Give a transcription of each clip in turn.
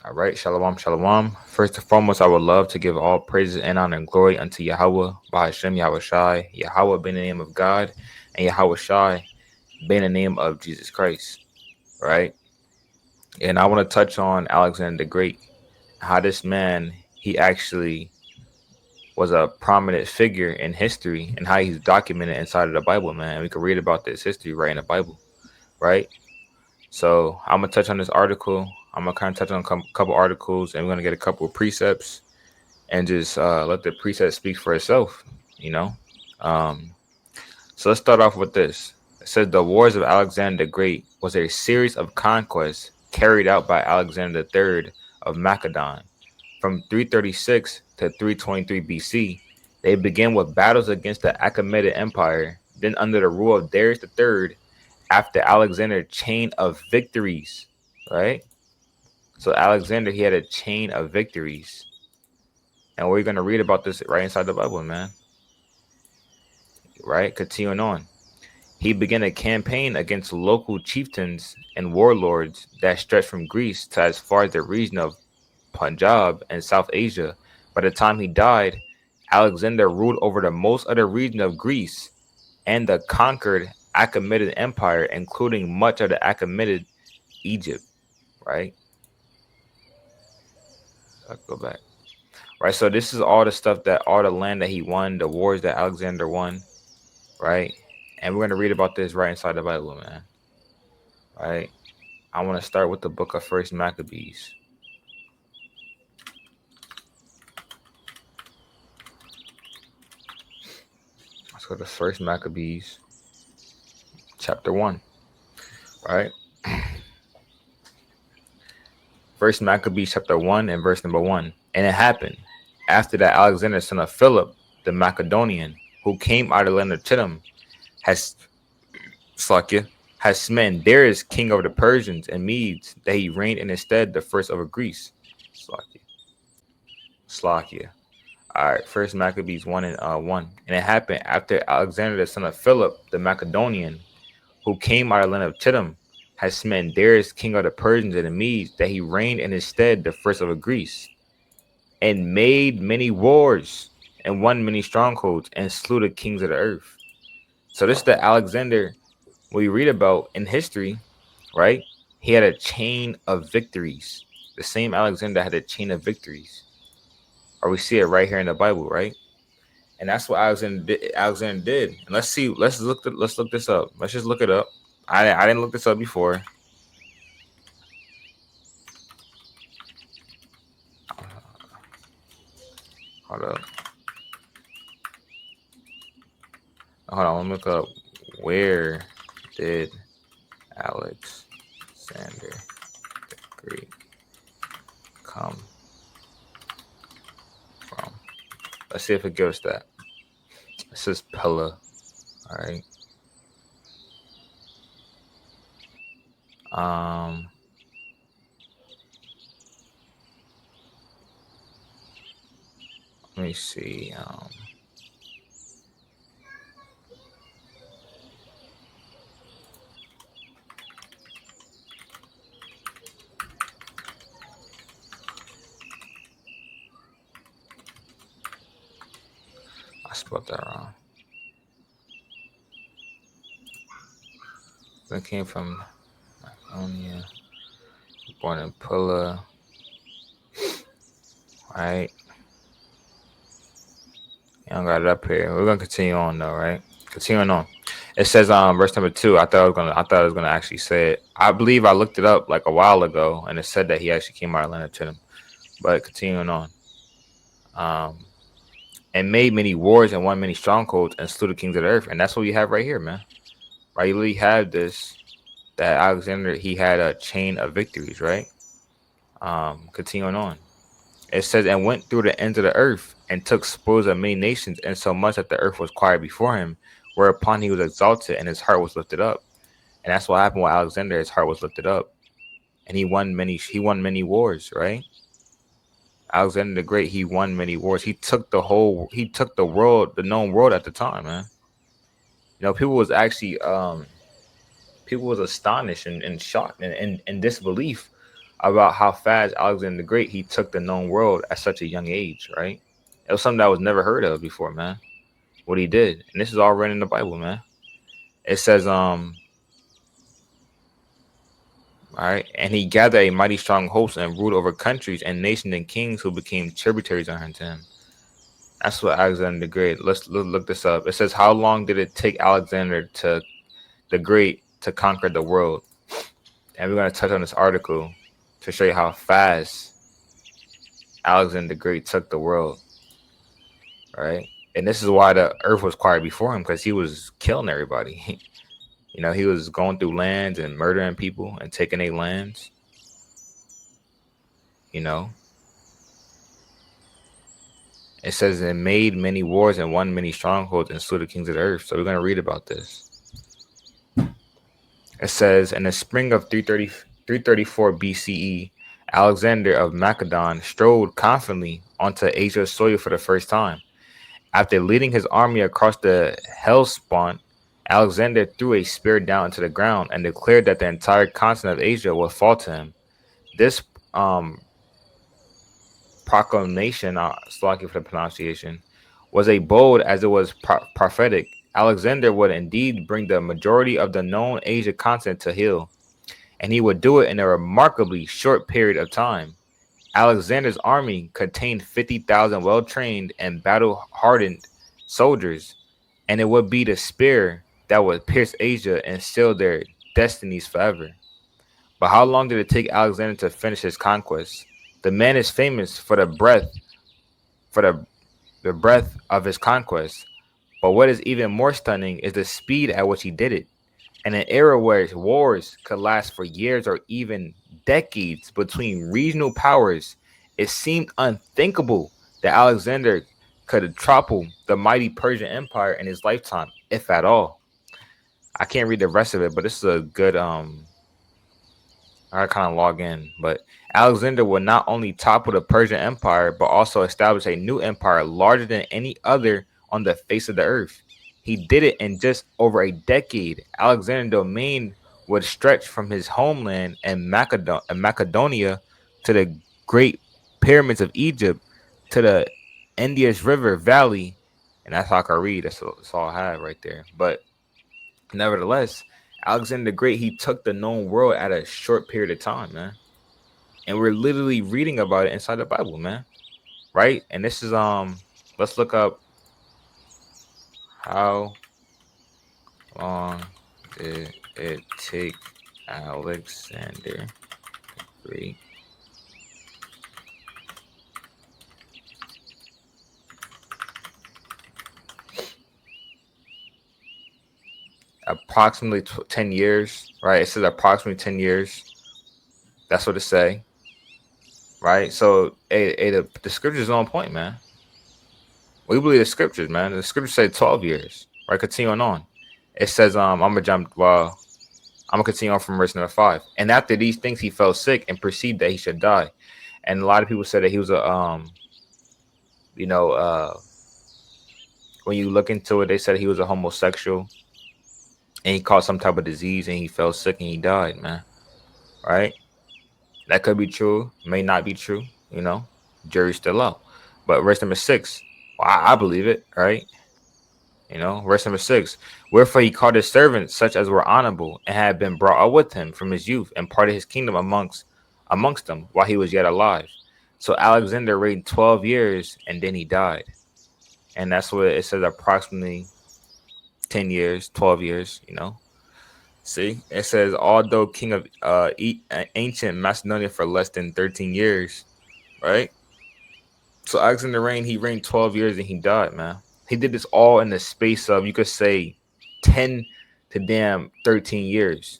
All right, shalom, shalom. First and foremost, I would love to give all praises and honor and glory unto Yahweh, by Hashem, Yahweh Shai, Yahweh being the name of God, and Yahweh Shai being the name of Jesus Christ, right? And I want to touch on Alexander the Great, how this man, he actually was a prominent figure in history and how he's documented inside of the Bible, man. And we can read about this history right in the Bible, right? So I'm gonna touch on this article. I'm gonna kind of touch on a couple articles, and we're gonna get a couple of precepts, and just let the precept speak for itself. You know. Um, so let's start off with this. It says the wars of Alexander the Great was a series of conquests carried out by Alexander III of Macedon from 336 to 323 BC. They began with battles against the Achaemenid Empire. Then, under the rule of Darius III, after Alexander's chain of victories, right? So Alexander, he had a chain of victories. And we're going to read about this right inside the Bible, man. Right? Continuing on. He began a campaign against local chieftains and warlords that stretched from Greece to as far as the region of Punjab and South Asia. By the time he died, Alexander ruled over the most of the region of Greece and the conquered Achaemenid Empire, including much of the Achaemenid Egypt, right? Let's go back. Right, so this is all the stuff that all the land that he won, the wars that Alexander won, right? And we're gonna read about this right inside the Bible, man. Right? I want to start with the book of First Maccabees. Let's go to First Maccabees, chapter 1. Right? First Maccabees chapter 1 and verse number 1. And it happened after that Alexander, son of Philip, the Macedonian, who came out of the land of Chittim, has smitten Darius, king of the Persians and Medes, that he reigned in his stead the first over Greece. Slakia. All right, First Maccabees 1 and 1. And it happened after Alexander, the son of Philip, the Macedonian, who came out of the land of Chittim, had smitten Darius, king of the Persians and the Medes, that he reigned in his stead the first over Greece, and made many wars, and won many strongholds, and slew the kings of the earth. So this is the Alexander we read about in history, right? He had a chain of victories. The same Alexander had a chain of victories. Or we see it right here in the Bible, right? And that's what Alexander did. And let's look this up. Let's just look it up. I didn't look this up before. Hold up. Hold on, let me look up. Where did Alexander the Great come from? Let's see if it gives that. This is Pella. All right. Let me see. I spelled that wrong. That came from Macedonia. Born in Pella. Right. I don't got it up here. We're gonna continue on though, right? Continuing on. It says verse number 2. I thought I was gonna actually say it. I believe I looked it up like a while ago and it said that he actually came out of Atlanta Chittim. But continuing on. And made many wars and won many strongholds and slew the kings of the earth. And that's what we have right here, man. Right? You really have this, that Alexander, he had a chain of victories, right? Continuing on. It says, and went through the ends of the earth and took spoils of many nations, and so much that the earth was quiet before him, whereupon he was exalted and his heart was lifted up. And that's what happened with Alexander. His heart was lifted up, and he won many wars, right? Alexander the Great, he won many wars. He took the world, the known world at the time, man. You know, people was actually people was astonished and shocked and disbelief about how fast Alexander the Great he took the known world at such a young age, right? It was something that was never heard of before, man. What he did, and this is all written in the Bible, man. It says, all right, and he gathered a mighty strong host and ruled over countries and nations and kings who became tributaries unto him. That's what Alexander the Great. Let's look this up. It says, how long did it take Alexander to the Great to conquer the world? And we're going to touch on this article to show you how fast Alexander the Great took the world, right? And this is why the earth was quiet before him, because he was killing everybody. You know, he was going through lands and murdering people and taking their lands. You know, it says it made many wars and won many strongholds and slew the kings of the earth. So we're going to read about this. It says, in the spring of 334 BCE, Alexander of Macedon strode confidently onto Asia's soil for the first time. After leading his army across the Hellespont, Alexander threw a spear down into the ground and declared that the entire continent of Asia would fall to him. This proclamation, slacking for the pronunciation, was as bold as it was prophetic. Alexander would indeed bring the majority of the known Asia continent to heel, and he would do it in a remarkably short period of time. Alexander's army contained 50,000 well-trained and battle-hardened soldiers, and it would be the spear that would pierce Asia and seal their destinies forever. But how long did it take Alexander to finish his conquest? The man is famous for the breadth of his conquest. But what is even more stunning is the speed at which he did it. In an era where wars could last for years or even decades between regional powers, it seemed unthinkable that Alexander could topple the mighty Persian Empire in his lifetime, if at all. I can't read the rest of it, but this is a good I kind of log in. But Alexander would not only topple the Persian Empire, but also establish a new empire larger than any other on the face of the earth. He did it in just over a decade. Alexander's domain would stretch from his homeland in Macedonia to the Great Pyramids of Egypt to the Indus River Valley. And that's how I can read. That's all I have right there. But nevertheless, Alexander the Great, he took the known world at a short period of time, man. And we're literally reading about it inside the Bible, man. Right? And this is let's look up how long did it take Alexander the Great approximately 10 years, right? It says approximately 10 years. That's what it say, right? So the scriptures on point, man. We believe the scriptures, man. The scriptures say 12 years, right? Continuing on. It says, I'm gonna continue on from verse number 5. And after these things, he fell sick and perceived that he should die. And a lot of people said that he was when you look into it, they said he was a homosexual and he caught some type of disease and he fell sick and he died, man. Right? That could be true, may not be true, jury's still out. But verse number 6, well, I believe it, right? Verse number 6, wherefore he called his servants such as were honorable and had been brought up with him from his youth and parted his kingdom amongst them while he was yet alive. So Alexander reigned 12 years and then he died. And that's what it says, approximately 10 years, 12 years, See, it says, although king of ancient Macedonia for less than 13 years, right? So Alexander he reigned 12 years and he died, man. He did this all in the space of, you could say, 10 to damn 13 years.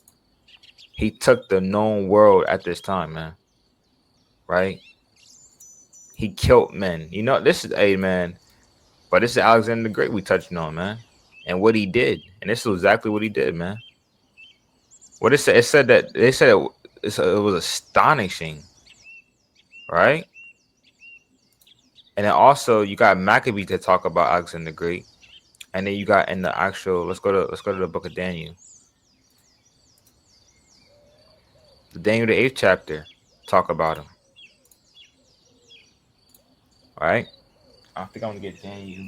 He took the known world at this time, man. Right? He killed men. This is man. But this is Alexander the Great we touching on, man. And what he did. And this is exactly what he did, man. What it said, they said it was astonishing, right? And then also you got Maccabee to talk about Alexander the Great, and then you got in the actual. Let's go to the book of Daniel. The Daniel the 8th chapter talk about him. All right. I think I'm gonna get Daniel.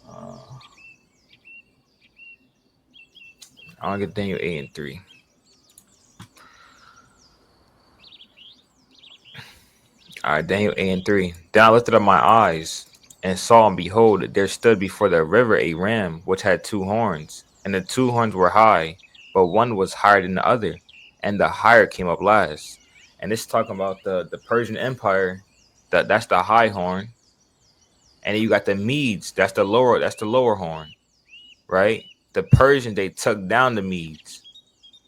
Uh, I'll get Daniel 8:3. All right, Daniel 8:3. Then I lifted up my eyes and saw, and behold, there stood before the river a ram which had two horns, and the two horns were high, but one was higher than the other, and the higher came up last. And this is talking about the Persian Empire. That's the high horn, and then you got the Medes. That's the lower horn, right? The Persian, they took down the Medes.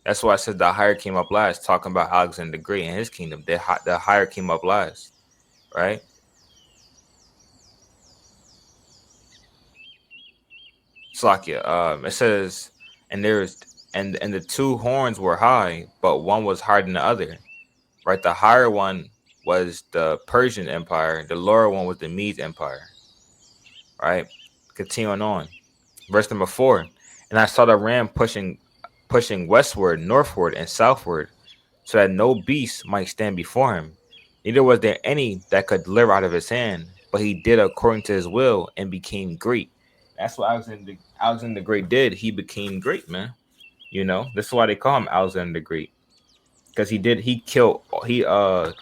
That's why I said the higher came up last, talking about Alexander the Great and his kingdom. The higher came up last, right? Slakia. It says, and there's and the two horns were high, but one was higher than the other. Right, the higher one was the Persian Empire. The lower one was the Medes Empire. Right, continuing on. Verse number 4. And I saw the ram pushing westward, northward, and southward, so that no beast might stand before him. Neither was there any that could deliver out of his hand, but he did according to his will and became great. That's what Alexander the Great did. He became great, man. You know, this is why they call him Alexander the Great. Because he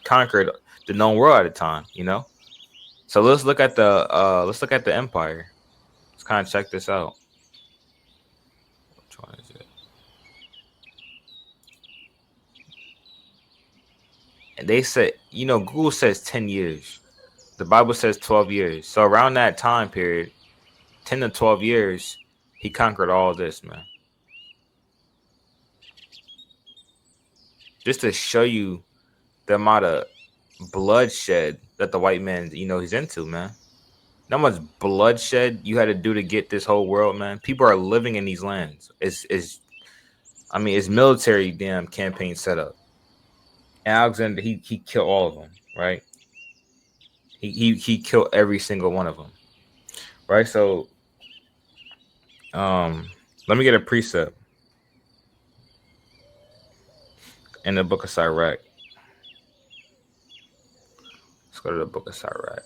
conquered the known world at the time, you know. So let's look at the empire. Let's kind of check this out. Which one is it? And they said, you know, Google says 10 years. The Bible says 12 years. So around that time period, 10 to 12 years, he conquered all this, man. Just to show you the amount of bloodshed that the white man, you know, he's into, man. How much bloodshed you had to do to get this whole world, man. People are living in these lands. It's military damn campaign set up. And Alexander, he killed all of them, right? He killed every single one of them, right? So, let me get a precept in the book of Sirach. Let's go to the book of Sirach.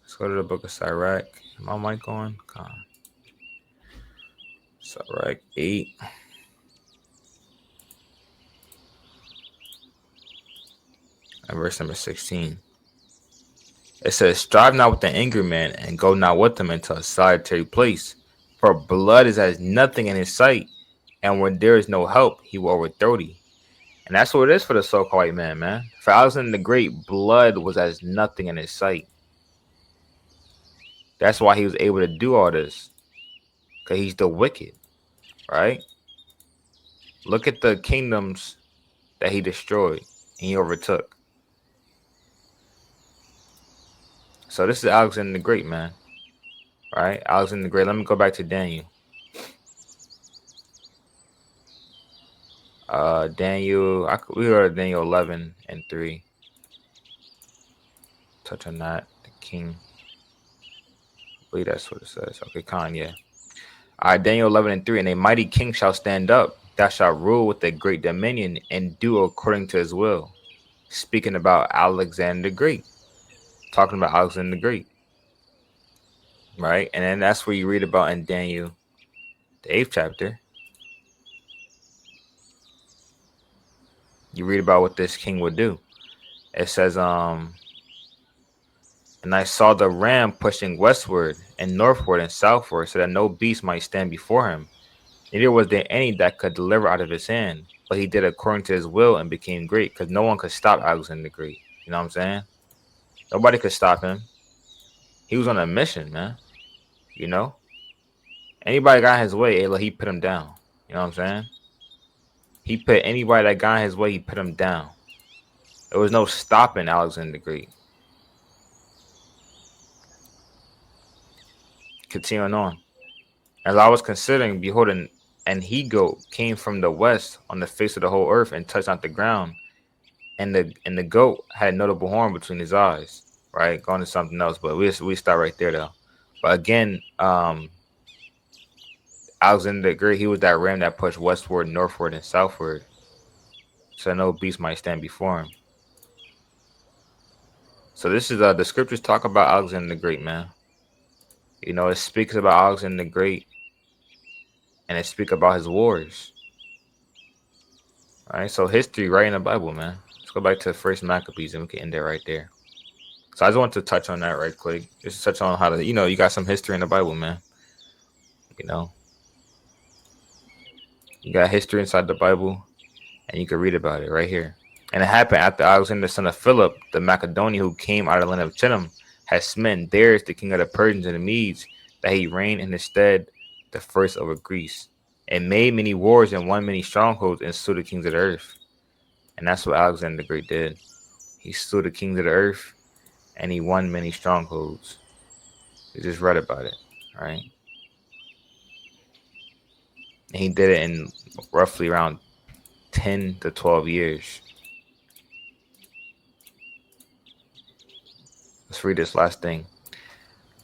Let's go to the book of Sirach. Is my mic on? Come on. Sirach 8. And verse number 16. It says, strive not with the angry man, and go not with him into a solitary place. For blood is as nothing in his sight, and when there is no help, he will overthrow thee. And that's what it is for the so-called white man, man. For Alexander the Great, blood was as nothing in his sight. That's why he was able to do all this. Because he's the wicked, right? Look at the kingdoms that he destroyed and he overtook. So this is Alexander the Great, man. Right? Alexander the Great. Let me go back to Daniel. We go to Daniel 11:3. Touch on that. The king. I believe that's what it says. Okay, yeah. All right, Daniel 11:3. And a mighty king shall stand up, that shall rule with a great dominion and do according to his will. Speaking about Alexander the Great. Talking about Alexander the Great. Right? And then that's where you read about in Daniel, the 8th chapter. You read about what this king would do. It says, and I saw the ram pushing westward and northward and southward, so that no beast might stand before him. Neither was there any that could deliver out of his hand, but he did according to his will and became great, because no one could stop Alexander the Great. You know what I'm saying? Nobody could stop him. He was on a mission, man. You know? Anybody got in his way, he put him down. You know what I'm saying? He put anybody that got in his way, he put him down. There was no stopping Alexander the Great. Continuing on. As I was considering, behold, an he-goat came from the west on the face of the whole earth and touched not the ground. And the goat had a notable horn between his eyes. Right? Going to something else, but we start right there though. But again, Alexander the Great, he was that ram that pushed westward, northward, and southward, so no beast might stand before him. So this is the scriptures talk about Alexander the Great, man. You know, it speaks about Alexander the Great, and it speaks about his wars. All right, so history right in the Bible, man. Let's go back to First Maccabees, and we can end it right there. So I just want to touch on that right quick. Just touch on how to, you got some history in the Bible, man. You know, you got history inside the Bible, and you can read about it right here. And it happened after Alexander, the son of Philip, the Macedonian, who came out of the land of Chittim, had smitten Darius, the king of the Persians and the Medes, that he reigned in his stead, the first over Greece, and made many wars and won many strongholds and slew the kings of the earth. And that's what Alexander the Great did. He slew the kings of the earth, and he won many strongholds. We just read about it, right? And he did it in roughly around 10 to 12 years. Let's read this last thing.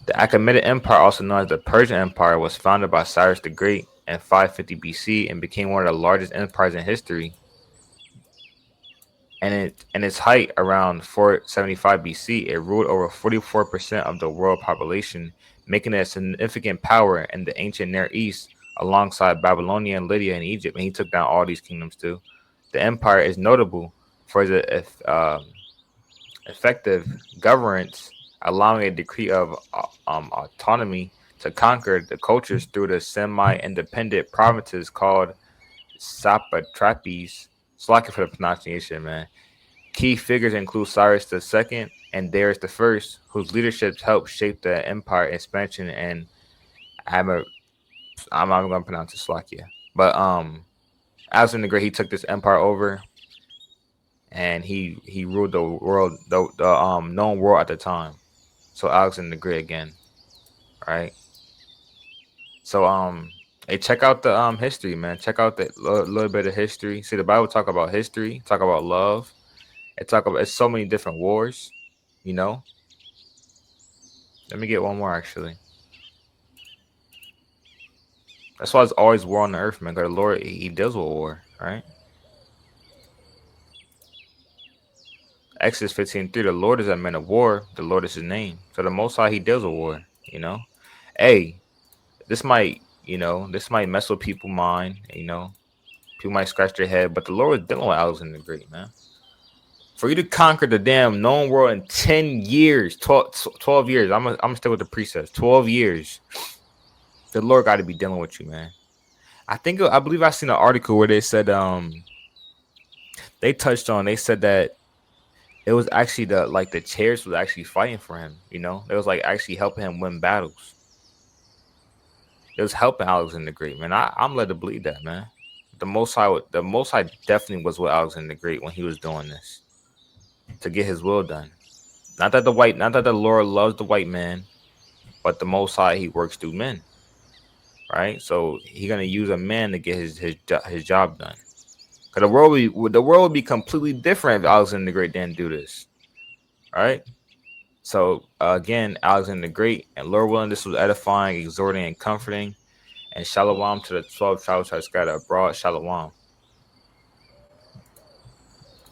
The Achaemenid Empire, also known as the Persian Empire, was founded by Cyrus the Great in 550 BC and became one of the largest empires in history. And its height around 475 BC, it ruled over 44% of the world population, making it a significant power in the ancient Near East, alongside Babylonia and Lydia and Egypt. And he took down all these kingdoms too. The empire is notable for its effective governance, allowing a degree of autonomy to conquer the cultures through the semi-independent provinces called satrapies. Slacking for the pronunciation, man. Key figures include Cyrus II and Darius I, whose leaderships helped shape the empire expansion. And I'm not even gonna pronounce it Slovakia, but Alexander the Great, he took this empire over, and he ruled the world, the known world at the time. So Alexander the Great again, right? So hey, check out the history, man. Check out the little bit of history. See, the Bible talk about history, talk about love. It's so many different wars, you know. Let me get one more actually. That's why it's always war on the earth, man. Because the Lord, he deals with war, right? Exodus 15:3, the Lord is a man of war, the Lord is his name. So the Most High, he deals with war, you know. Hey, this might mess with people's mind, you know. People might scratch their head, but the Lord is dealing with Alexander the Great, man. For you to conquer the damn known world in 10 years, 12 years, I'm gonna stick with the precepts, 12 years, the Lord got to be dealing with you, man. I believe I seen an article where they said they said that it was actually the chairs was actually fighting for him, you know. It was like actually helping him win battles. It was helping Alexander the Great, man. I'm led to believe that, man. The Most High definitely was with Alexander the Great when he was doing this to get his will done. Not that the Lord loves the white man, but the Most High, he works through men, right? So he gonna use a man to get his job done. Cause the world would be completely different if Alexander the Great didn't do this, right? So again, Alexander the Great, and Lord willing, this was edifying, exhorting, and comforting. And shalom to the 12 tribes that scattered abroad. Shalom.